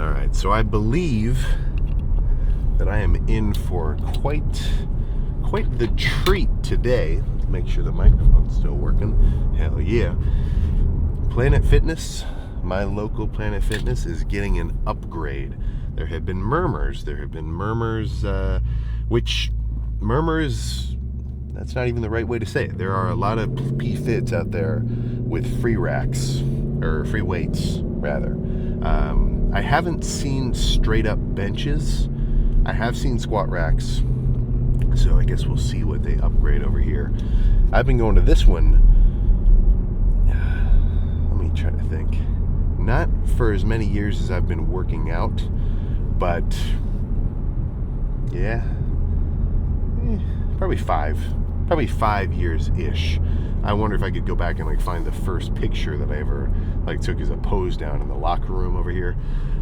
All right, so I believe that I am in for quite the treat today. Let's make sure the microphone's still working. Hell yeah. Planet Fitness, my local Planet Fitness, is getting an upgrade. There have been murmurs, which murmurs, that's not even the right way to say it. There are a lot of P-Fits out there with free racks, or free weights, rather. I haven't seen straight up benches. I have seen squat racks, so I guess we'll see what they upgrade over here. I've been going to this one, let me try to think, not for as many years as I've been working out, but yeah, probably 5 years-ish. I wonder if I could go back and like find the first picture that I ever like took as a pose down in the locker room over here.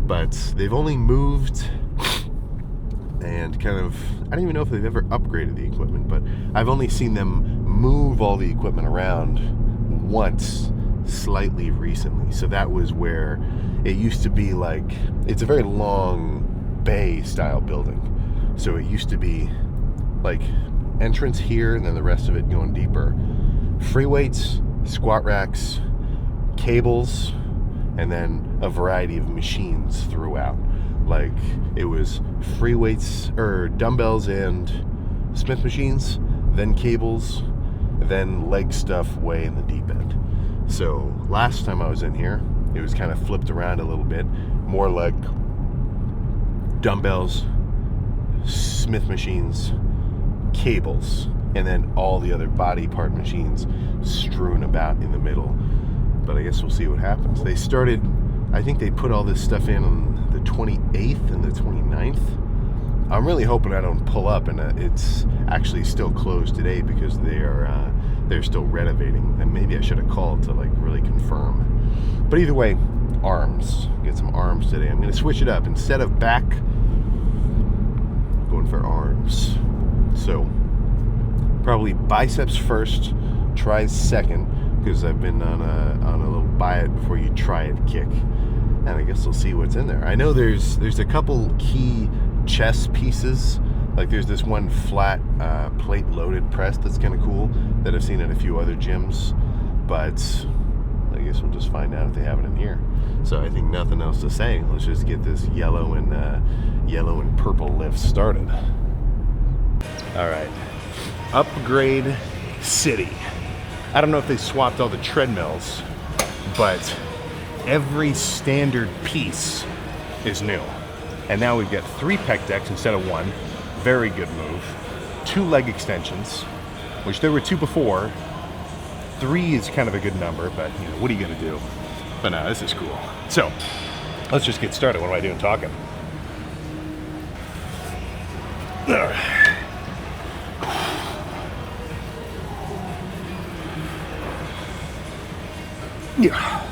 But they've only moved and kind of, I don't even know if they've ever upgraded the equipment, but I've only seen them move all the equipment around once slightly recently. So that was where it used to be like, it's a very long bay style building. So it used to be like entrance here and then the rest of it going deeper. Free weights, squat racks, cables, and then a variety of machines throughout. Like it was free weights or dumbbells and Smith machines, then cables, then leg stuff way in the deep end. So last time I was in here, it was kind of flipped around a little bit, more like dumbbells, Smith machines, cables, and then all the other body part machines strewn about in the middle. But I guess we'll see what happens. They started, I think they put all this stuff in on the 28th and the 29th. I'm really hoping I don't pull up and it's actually still closed today because they're still renovating, and maybe I should have called to like really confirm. But either way, arms. Get some arms today. I'm going to switch it up. Instead of back, going for arms. So probably biceps first, tries second, because I've been on a little buy it before you try it kick, and I guess we'll see what's in there. I know there's a couple key chest pieces. Like there's this one flat plate loaded press that's kind of cool that I've seen at a few other gyms, but I guess we'll just find out if they have it in here. So I think nothing else to say. Let's just get this yellow and purple lift started. All right, Upgrade City. I don't know if they swapped all the treadmills, but every standard piece is new. And now we've got 3 pec decks instead of 1. Very good move. 2 leg extensions, which there were 2 before. 3 is kind of a good number, but you know, what are you gonna do? But no, this is cool. So let's just get started. What am I doing talking? All right. Yeah.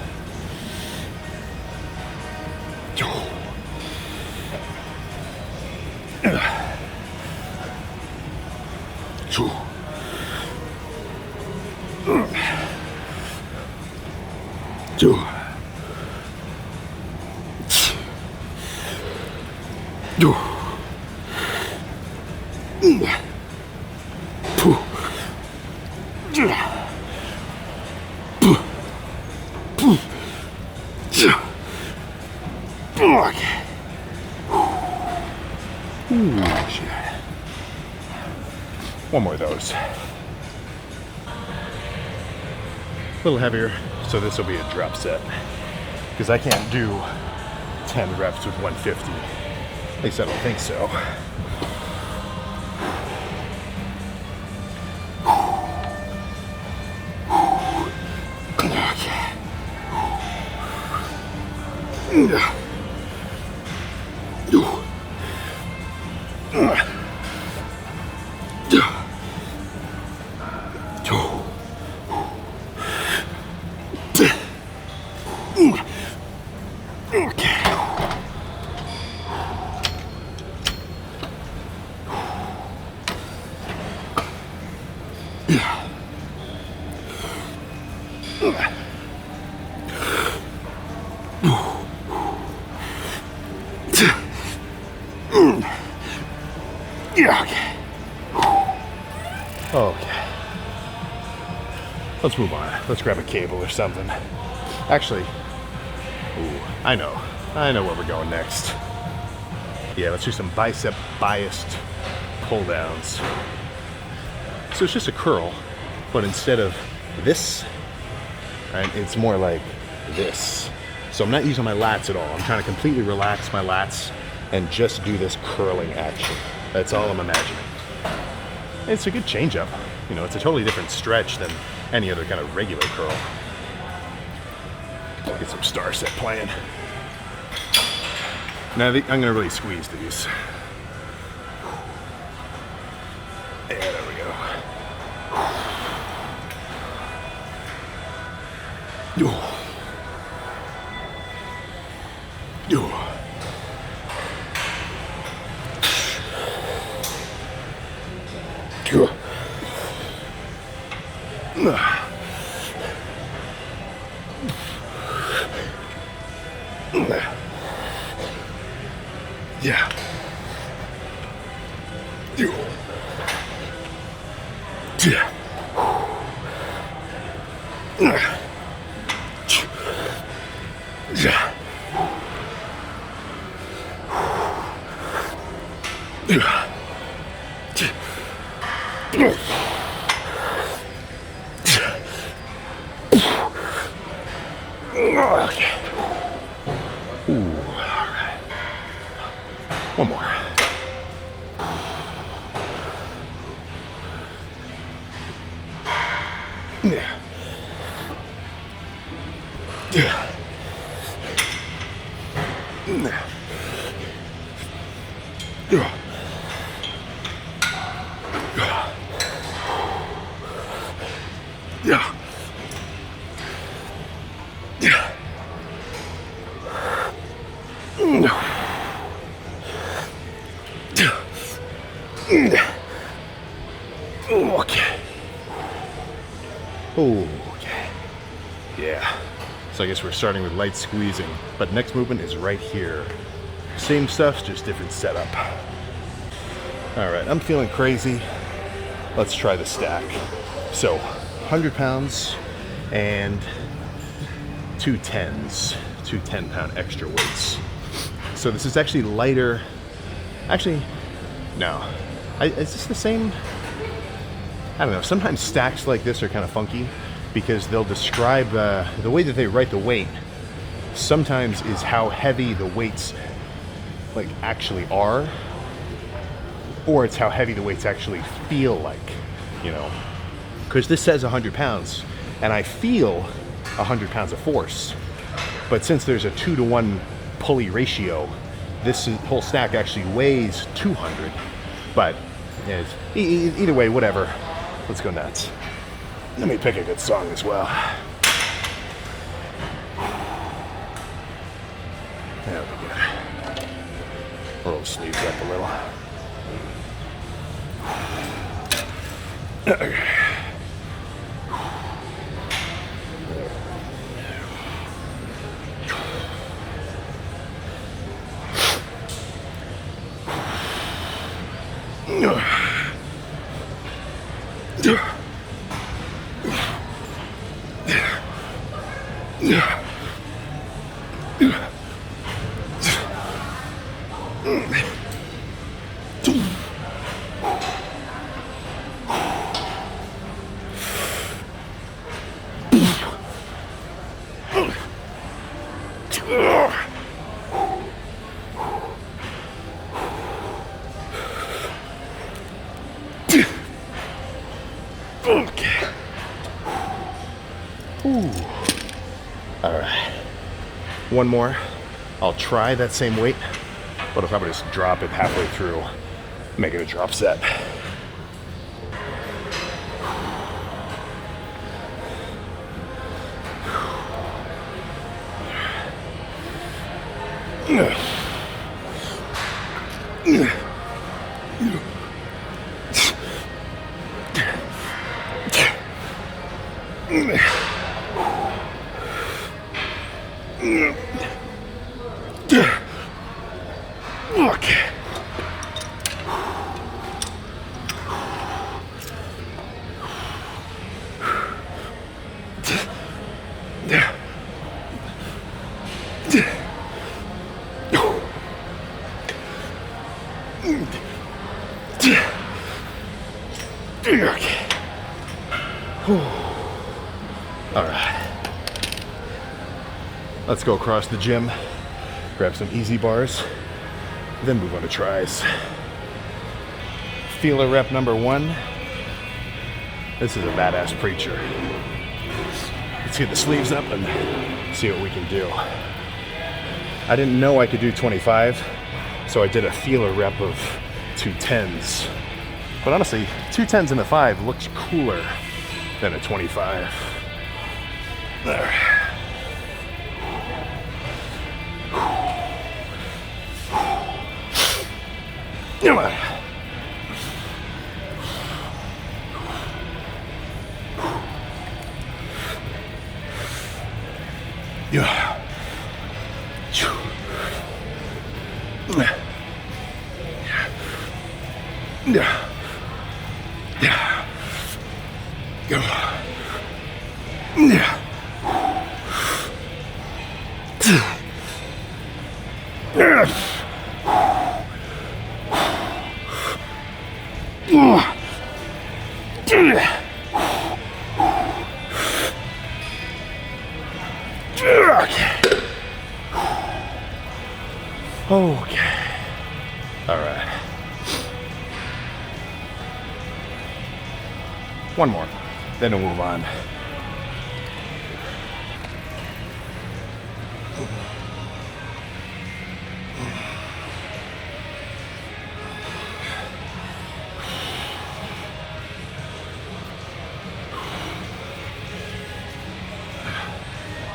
One more of those. A little heavier, so this will be a drop set, because I can't do 10 reps with 150. At least I don't think so. Yeah, okay. Okay. Let's move on. Let's grab a cable or something. Actually, ooh, I know where we're going next. Yeah, let's do some bicep biased pull downs. So it's just a curl, but instead of this, right, it's more like this. So I'm not using my lats at all. I'm trying to completely relax my lats and just do this curling action. That's all I'm imagining. It's a good change up. You know, it's a totally different stretch than any other kind of regular curl. Get some star set playing. Now I'm gonna really squeeze these. Yeah, there we go. Yeah. Okay. Ooh, all right. One more. Yeah. Yeah. Yeah. Yeah. Yeah. Okay. Okay. Yeah. So I guess we're starting with light squeezing, but next movement is right here. Same stuff, just different setup. All right, I'm feeling crazy. Let's try the stack. So 100 pounds and two 10s, two 10-pound extra weights. So this is actually lighter. Actually, no. Is this the same? I don't know. Sometimes stacks like this are kind of funky because they'll describe the way that they write the weight sometimes is how heavy the weights like actually are, or it's how heavy the weights actually feel like, you know. Because this says 100 pounds and I feel 100 pounds of force, but since there's a 2-to-1 pulley ratio, this whole stack actually weighs 200. But yeah, either way, whatever. Let's go nuts. Let me pick a good song as well. That'll be good. Roll the sleeves up a little. Okay. Okay. Ooh. All right. One more. I'll try that same weight, but I'll probably just drop it halfway through, make it a drop set. Okay. go across the gym, grab some easy bars, then move on to tries. Feeler rep number 1. This is a badass preacher. Let's get the sleeves up and see what we can do. I didn't know I could do 25, so I did a feeler rep of 2 10s. But honestly, 2 10s and a 5 looks cooler than a 25. There. Come on. Yeah. Yeah. Yeah. Go. Yeah. Okay. All right. One more, then we'll move on.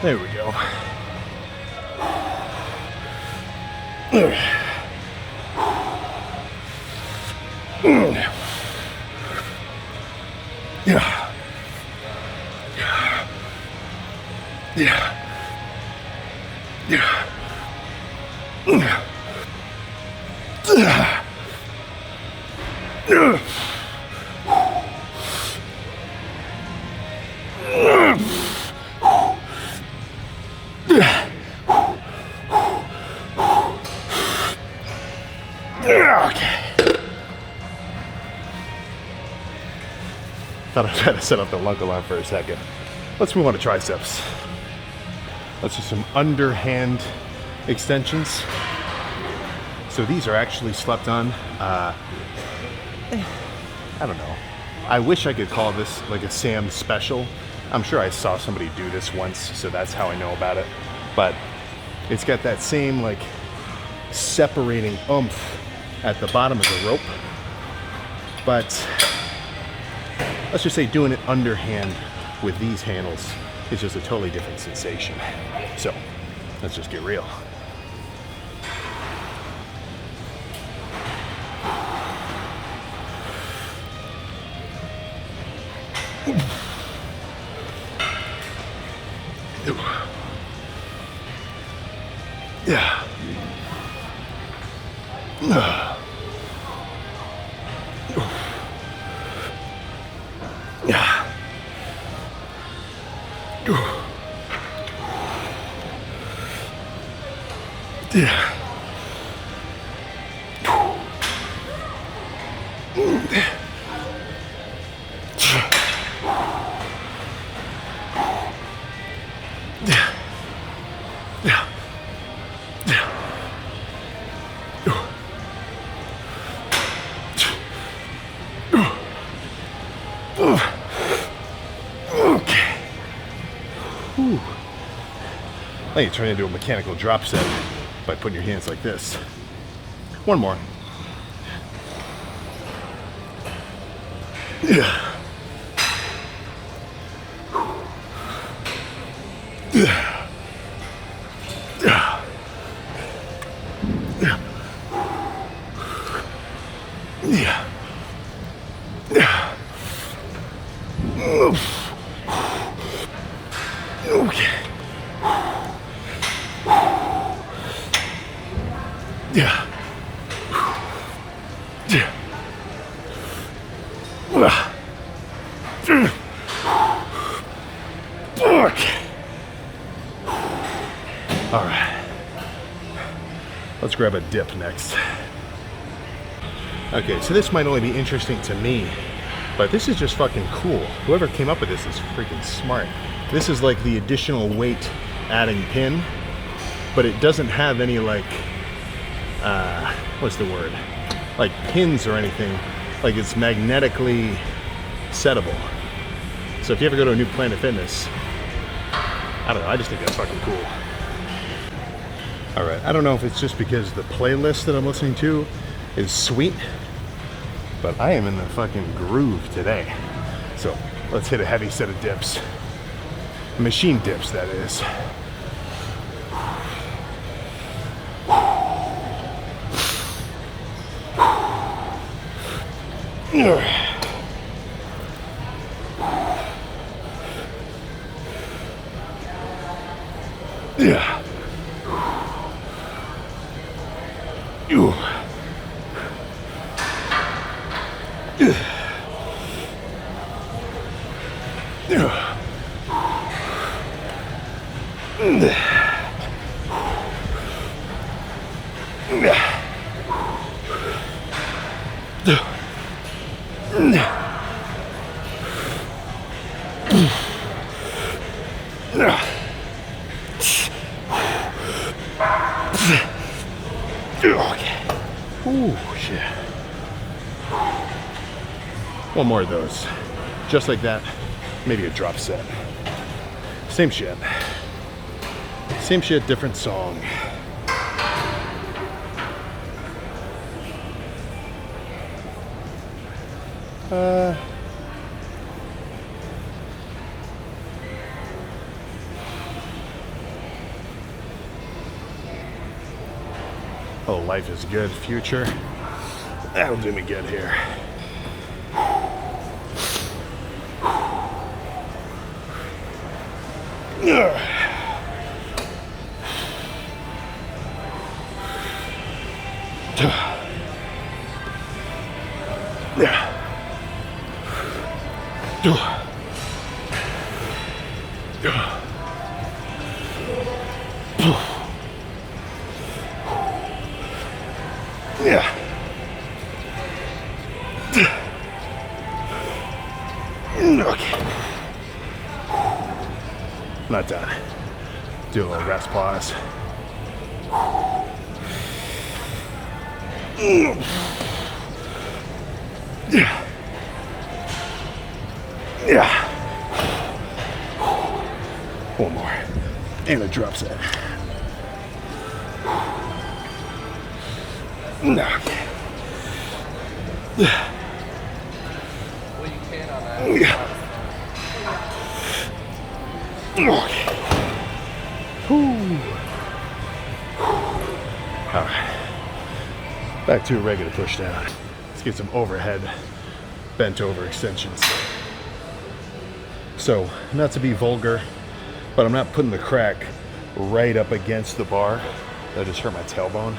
There we go. Yeah. Yeah. Yeah. Thought I'd try to set up the lunk alarm for a second. Let's move on to triceps. Let's do some underhand extensions. So these are actually slept on. I don't know. I wish I could call this like a Sam special. I'm sure I saw somebody do this once, so that's how I know about it. But it's got that same like separating oomph at the bottom of the rope. But let's just say doing it underhand with these handles is just a totally different sensation. So let's just get real. Yeah. Yeah. Yeah. Okay. Whew. Now you turn into a mechanical drop set by putting your hands like this. One more. Yeah. Yeah. Yeah. Yeah. Yeah. Yeah. Okay. Yeah. Yeah. Okay. All right. Let's grab a dip next. Okay, so this might only be interesting to me, but this is just fucking cool. Whoever came up with this is freaking smart. This is like the additional weight adding pin but it doesn't have any like, what's the word? Like pins or anything. Like it's magnetically settable. So if you ever go to a new Planet Fitness, I don't know, I just think that's fucking cool. All right, I don't know if it's just because the playlist that I'm listening to is sweet, but I am in the fucking groove today. So let's hit a heavy set of dips. Machine dips, that is. Yeah. Ew. Okay. Ooh, shit. One more of those. Just like that. Maybe a drop set. Same shit. Same shit, different song. Oh, life is good, future. That'll do me good here. Yeah. Yeah. Okay. Not done. Do a little rest pause. Yeah. Yeah. One more. And a drop set. No. Well, you can on that. Okay. All right. Back to a regular push down. Let's get some overhead bent over extensions. So, not to be vulgar, but I'm not putting the crack right up against the bar. That just hurt my tailbone.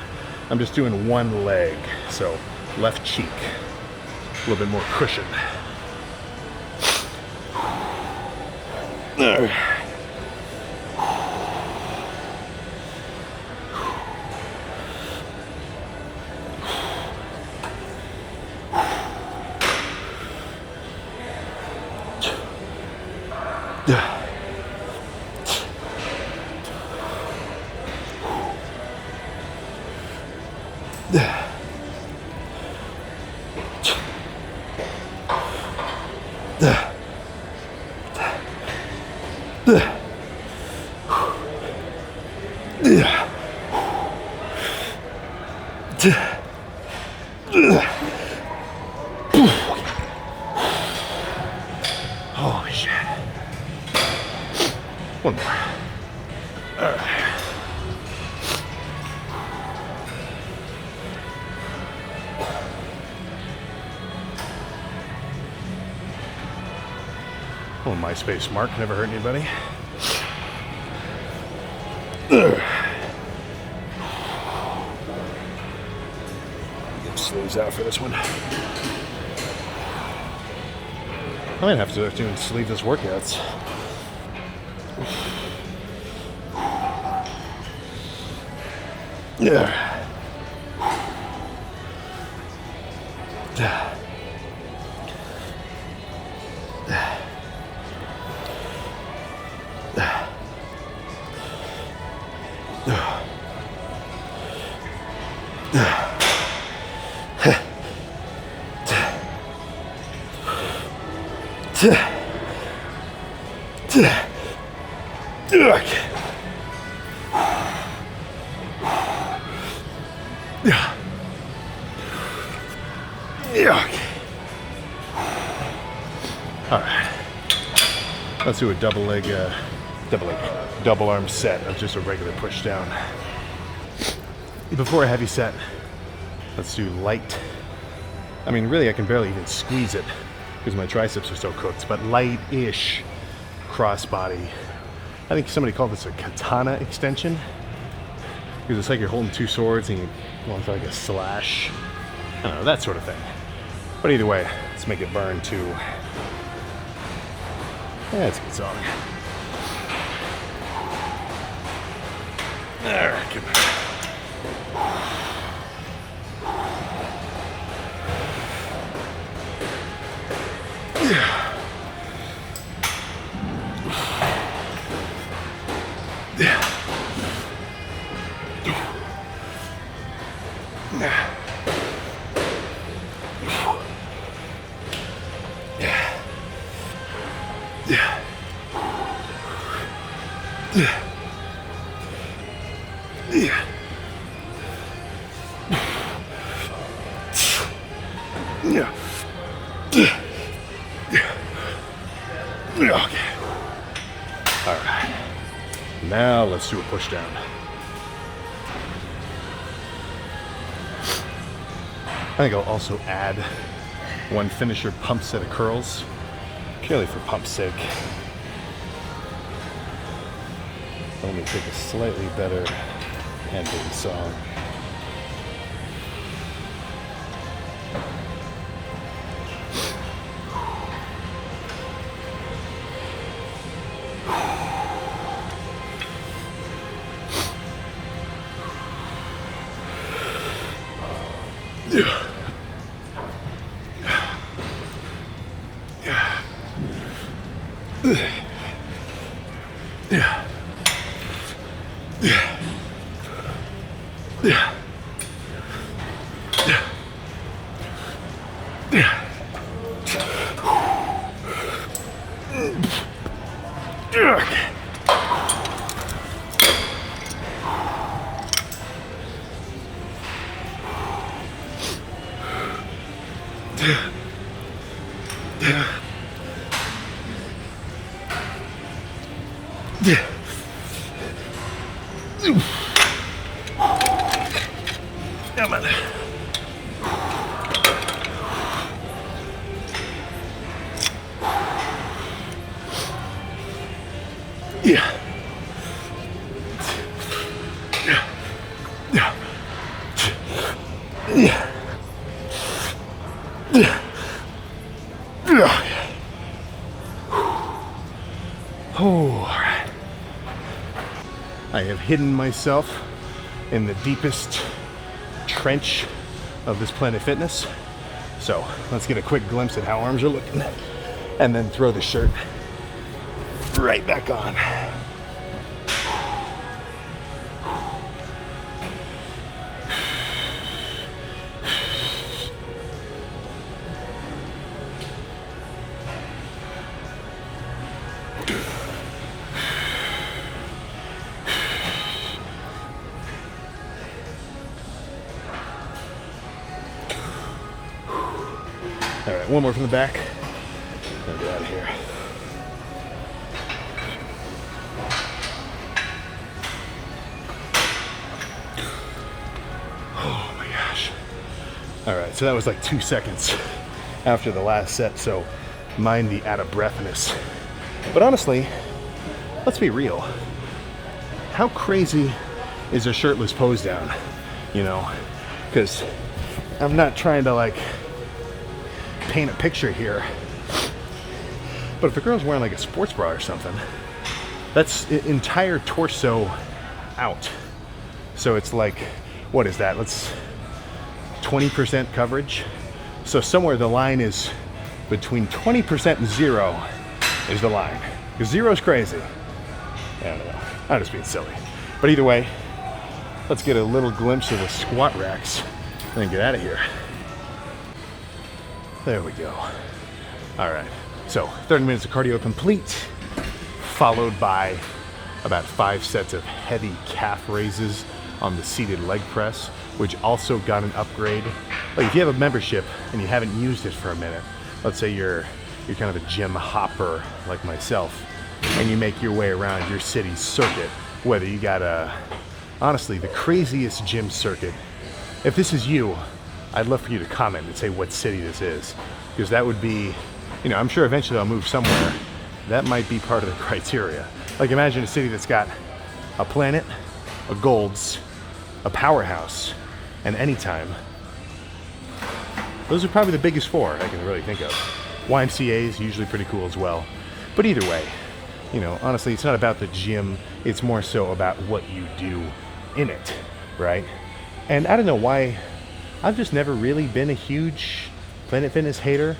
I'm just doing one leg, so left cheek, a little bit more cushion. There. Holy shit. One more. All right. Oh, MySpace Mark never hurt anybody. Get sleeves out for this one. I might have to start doing sleeveless workouts. Yeah. All right, let's do a double arm set of just a regular push down. Before a heavy set, let's do light. I mean, really, I can barely even squeeze it because my triceps are so cooked, but light-ish crossbody. I think somebody called this a katana extension because it's like you're holding two swords and you go into like a slash. I don't know, that sort of thing. But either way, let's make it burn too. Yeah, it's a good song. All right, come on. Okay. All right. Now let's do a push down. I think I'll also add one finisher pump set of curls, purely for pump's sake. Let me take a slightly better ending song. Come on. Yeah. Oh, I have hidden myself in the deepest trench of this Planet Fitness. So let's get a quick glimpse at how arms are looking and then throw the shirt right back on. All right, one more from the back. I'll get out of here. Oh my gosh. All right, so that was like 2 seconds after the last set, so mind the out of breathness. But honestly, let's be real. How crazy is a shirtless pose down? You know, because I'm not trying to like paint a picture here, but if a girl's wearing like a sports bra or something, that's entire torso out. So it's like, what is that? Let's 20% coverage. So somewhere the line is between 20% and 0 is the line. Because 0 is crazy. I don't know. I'm just being silly. But either way, let's get a little glimpse of the squat racks and then get out of here. There we go. All right, so 30 minutes of cardio complete, followed by about 5 sets of heavy calf raises on the seated leg press, which also got an upgrade. Like if you have a membership and you haven't used it for a minute, let's say you're kind of a gym hopper like myself, and you make your way around your city's circuit, whether you got honestly, the craziest gym circuit. If this is you, I'd love for you to comment and say what city this is, because that would be, I'm sure eventually I'll move somewhere. That might be part of the criteria. Like imagine a city that's got a Planet, a Gold's, a Powerhouse, and Anytime. Those are probably the biggest 4 I can really think of. YMCA is usually pretty cool as well. But either way, honestly, it's not about the gym. It's more so about what you do in it, right? And I don't know why, I've just never really been a huge Planet Fitness hater,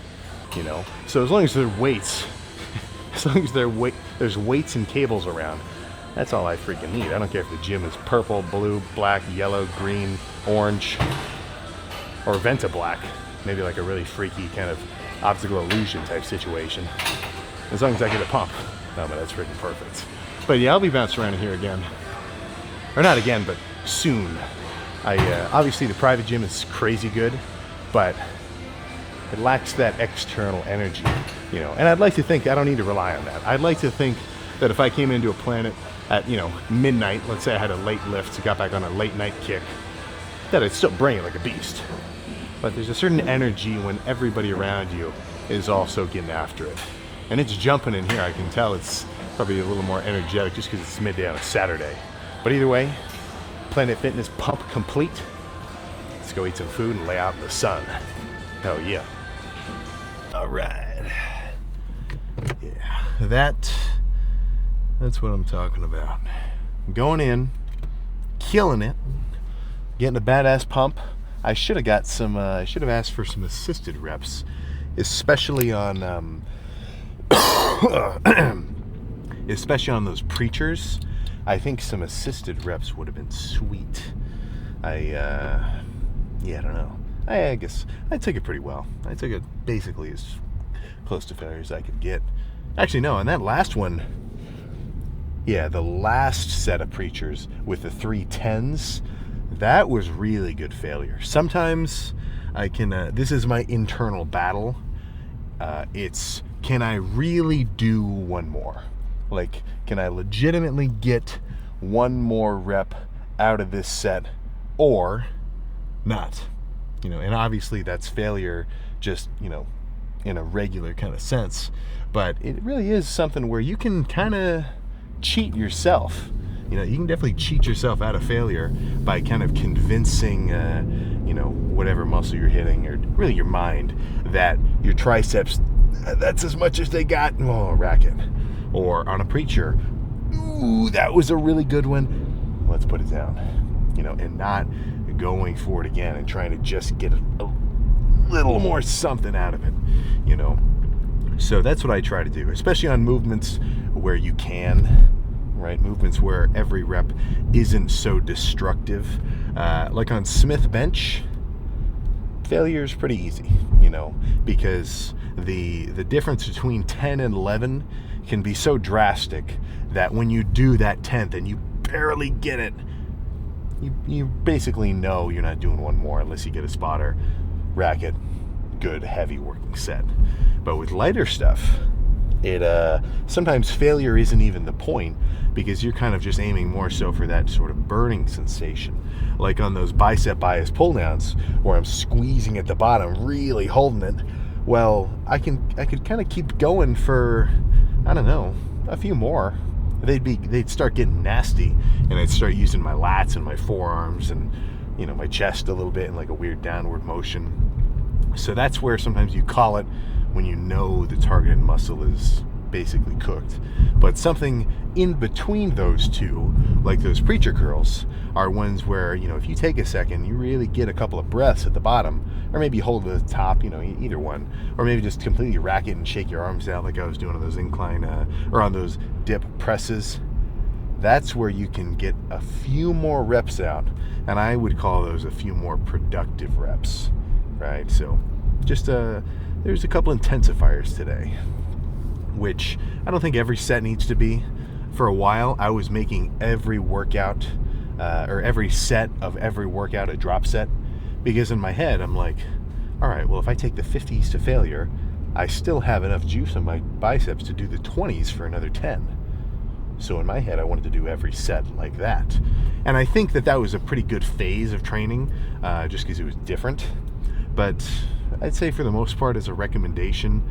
So as long as there are weights, as long as there's weights and cables around, that's all I freaking need. I don't care if the gym is purple, blue, black, yellow, green, orange, or Venta black. Maybe like a really freaky kind of obstacle illusion type situation. As long as I get a pump. No, but that's freaking perfect. But yeah, I'll be bouncing around in here again. Or not again, but soon. Obviously the private gym is crazy good, but it lacks that external energy, And I'd like to think I don't need to rely on that. I'd like to think that if I came into a Planet at, midnight, let's say I had a late lift, got back on a late night kick, that I'd still bring it like a beast. But there's a certain energy when everybody around you is also getting after it. And it's jumping in here. I can tell it's probably a little more energetic just because it's midday on a Saturday. But either way, Planet Fitness pump complete. Let's go eat some food and lay out in the sun. Hell yeah. All right. Yeah, that's what I'm talking about. Going in, killing it, getting a badass pump. I should have got some, I should have asked for some assisted reps, especially on, especially on those preachers. I think some assisted reps would have been sweet. Yeah, I don't know. I guess I took it pretty well. I took it basically as close to failure as I could get. Actually, no, on that last one, yeah, the last set of preachers with the 310s, that was really good failure. Sometimes I can, this is my internal battle. It's, can I really do one more? Like, can I legitimately get one more rep out of this set or not? And obviously that's failure just, in a regular kind of sense. But it really is something where you can kind of cheat yourself. You can definitely cheat yourself out of failure by kind of convincing, whatever muscle you're hitting, or really your mind, that your triceps, that's as much as they got. Oh, racket. Or on a preacher, ooh, that was a really good one. Let's put it down. And not going for it again and trying to just get a little more something out of it. So that's what I try to do, especially on movements where you can. Right, movements where every rep isn't so destructive. Like on Smith bench, failure is pretty easy, because the difference between 10 and 11 can be so drastic that when you do that 10th and you barely get it, you basically know you're not doing one more unless you get a spotter, racket, good heavy working set. But with lighter stuff, it sometimes failure isn't even the point, because you're kind of just aiming more so for that sort of burning sensation. Like on those bicep bias pull downs where I'm squeezing at the bottom, really holding it. Well, I could kind of keep going for, I don't know, a few more. They'd start getting nasty, and I'd start using my lats and my forearms and my chest a little bit in like a weird downward motion. So that's where sometimes you call it when you know the targeted muscle is basically cooked. But something in between those two, like those preacher curls, are ones where, if you take a second, you really get a couple of breaths at the bottom, or maybe you hold the top, either one, or maybe just completely rack it and shake your arms out like I was doing on those incline, or on those dip presses. that's where you can get a few more reps out, and I would call those a few more productive reps, right? So just there's a couple intensifiers today, which I don't think every set needs to be. For a while, I was making every workout or every set of every workout a drop set, because in my head I'm like, all right, well, if I take the 50s to failure, I still have enough juice on my biceps to do the 20s for another 10. So in my head, I wanted to do every set like that. And I think that was a pretty good phase of training, just because it was different. But I'd say for the most part, as a recommendation,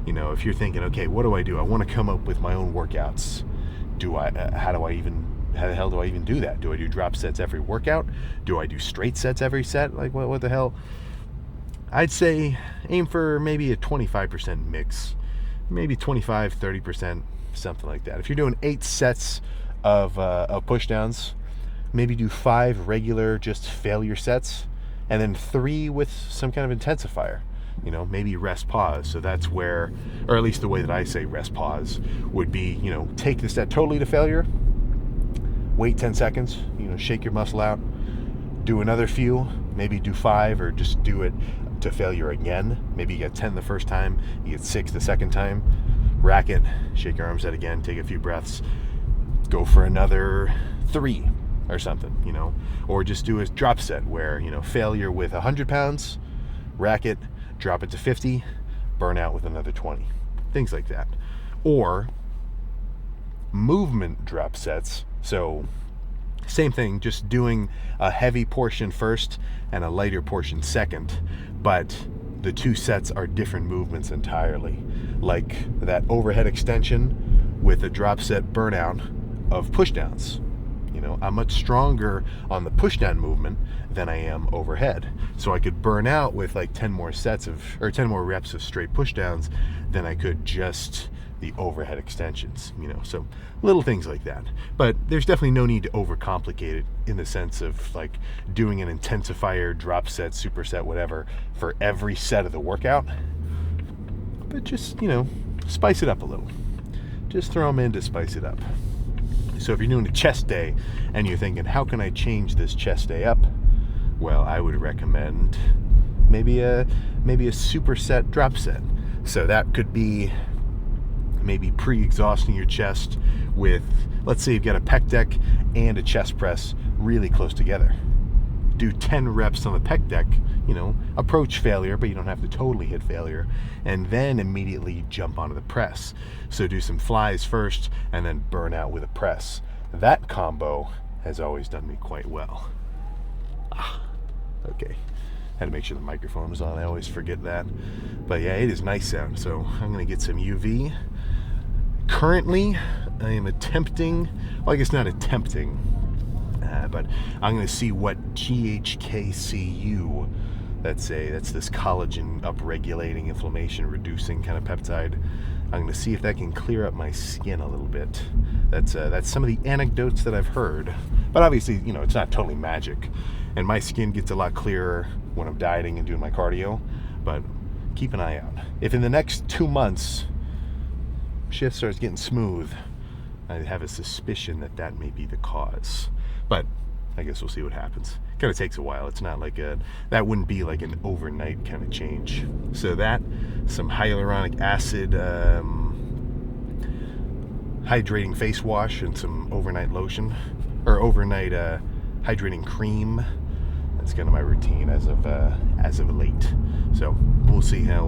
if you're thinking, okay, what do? I want to come up with my own workouts. How the hell do I even do that? Do I do drop sets every workout? Do I do straight sets every set? Like, what the hell? I'd say aim for maybe a 25% mix, maybe 25, 30%, something like that. If you're doing 8 sets of push downs, maybe do 5 regular just failure sets, and then 3 with some kind of intensifier. Maybe rest pause. So that's where, or at least the way that I say rest pause would be, take the set totally to failure, wait 10 seconds, shake your muscle out, do another few, maybe do 5, or just do it to failure again. Maybe you get 10 the first time, you get 6 the second time, rack it, shake your arms out again, take a few breaths, go for another 3 or something, or just do a drop set where, failure with 100 pounds, rack it, drop it to 50, burn out with another 20, things like that. Or movement drop sets. So same thing, just doing a heavy portion first and a lighter portion second, but the 2 sets are different movements entirely. Like that overhead extension with a drop set burnout of push downs. I'm much stronger on the push down movement than I am overhead. So I could burn out with like 10 more reps of straight push downs than I could just the overhead extensions, so little things like that. But there's definitely no need to overcomplicate it in the sense of like doing an intensifier, drop set, superset, whatever for every set of the workout. But just, spice it up a little. Just throw them in to spice it up. So if you're doing a chest day and you're thinking, how can I change this chest day up? Well, I would recommend maybe a superset drop set. So that could be maybe pre-exhausting your chest with, let's say you've got a pec deck and a chest press really close together. Do 10 reps on the pec deck, approach failure, but you don't have to totally hit failure, and then immediately jump onto the press. So do some flies first and then burn out with a press. That combo has always done me quite well. Okay. Had to make sure the microphone was on. I always forget that. But yeah, it is nice sound. So I'm going to get some UV. Currently, I am attempting, well, I guess not attempting, but I'm going to see what GHKCU, that's this collagen upregulating, inflammation reducing kind of peptide. I'm going to see if that can clear up my skin a little bit. That's some of the anecdotes that I've heard. But obviously, it's not totally magic. And my skin gets a lot clearer when I'm dieting and doing my cardio. But keep an eye out. If in the next 2 months shit starts getting smooth, I have a suspicion that may be the cause. But I guess we'll see what happens. Kind of takes a while. It's not like that wouldn't be like an overnight kind of change. So some hyaluronic acid hydrating face wash and some overnight lotion, or overnight hydrating cream. That's kind of my routine as of late. So we'll see how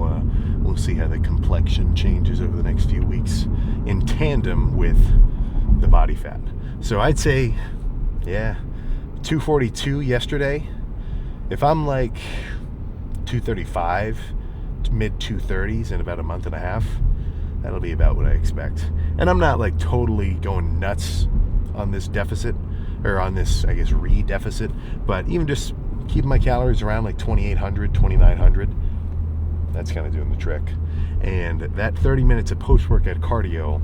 the complexion changes over the next few weeks in tandem with the body fat. So I'd say, 242 yesterday. If I'm like 235, mid 230s in about a month and a half, that'll be about what I expect. And I'm not like totally going nuts on this deficit, or on this, I guess, re-deficit, but even just keeping my calories around like 2,800, 2,900, that's kind of doing the trick. And that 30 minutes of post-workout cardio,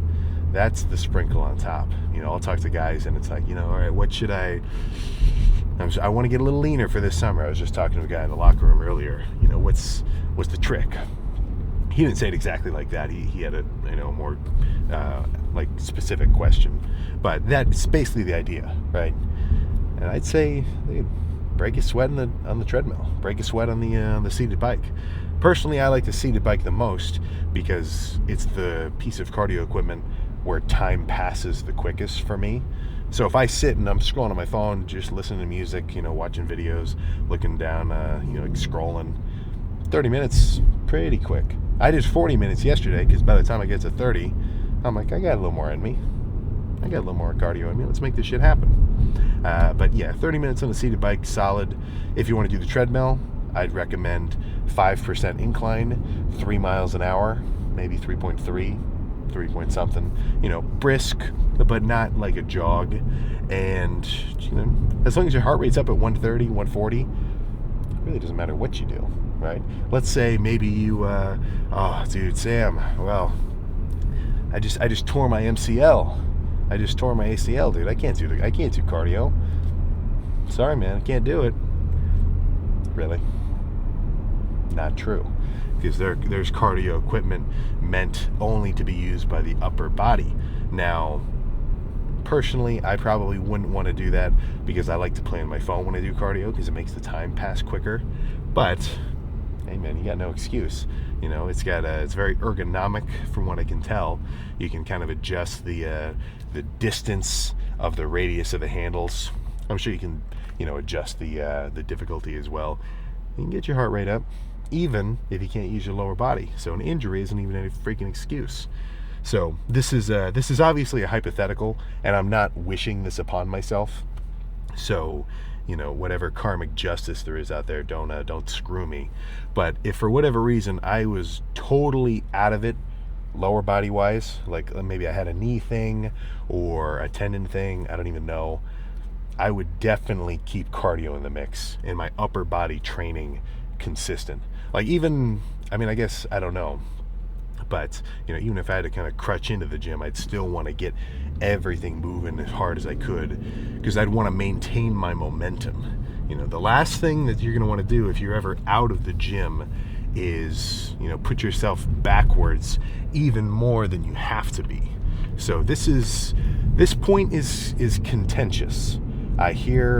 that's the sprinkle on top. I'll talk to guys and it's like, all right, what should I want to get a little leaner for this summer. I was just talking to a guy in the locker room earlier. What's the trick? He didn't say it exactly like that. He had a more like specific question, but that's basically the idea, right? And I'd say break a sweat on the treadmill, break a sweat on the seated bike. Personally, I like the seated bike the most because it's the piece of cardio equipment where time passes the quickest for me. So if I sit and I'm scrolling on my phone, just listening to music, watching videos, looking down, like scrolling, 30 minutes, pretty quick. I did 40 minutes yesterday because by the time I get to 30, I'm like, I got a little more in me. I got a little more cardio in me. Let's make this shit happen. But yeah, 30 minutes on a seated bike, solid. If you want to do the treadmill, I'd recommend 5% incline, 3 miles an hour, maybe 3 point something. Brisk, but not like a jog. And, as long as your heart rate's up at 130, 140, it really doesn't matter what you do, right? Let's say maybe you, oh, dude, Sam, well, I just tore my MCL. I just tore my ACL, dude. I can't do cardio. Sorry, man, I can't do it. Really? Not true, because there's cardio equipment meant only to be used by the upper body. Now, personally, I probably wouldn't want to do that because I like to play on my phone when I do cardio because it makes the time pass quicker. But hey, man, you got no excuse. It's very ergonomic from what I can tell. You can kind of adjust the distance of the radius of the handles. I'm sure you can, adjust the difficulty as well. You can get your heart rate up, even if you can't use your lower body. So an injury isn't even any freaking excuse. So this is obviously a hypothetical, and I'm not wishing this upon myself. So, whatever karmic justice there is out there, don't screw me. But if for whatever reason I was totally out of it, lower body wise, like maybe I had a knee thing or a tendon thing, I don't even know, I would definitely keep cardio in the mix and my upper body training consistent. Like I guess, I don't know, but even if I had to kind of crutch into the gym, I'd still want to get everything moving as hard as I could because I'd want to maintain my momentum. The last thing that you're going to want to do if you're ever out of the gym is, put yourself backwards even more than you have to be. So this point is contentious. I hear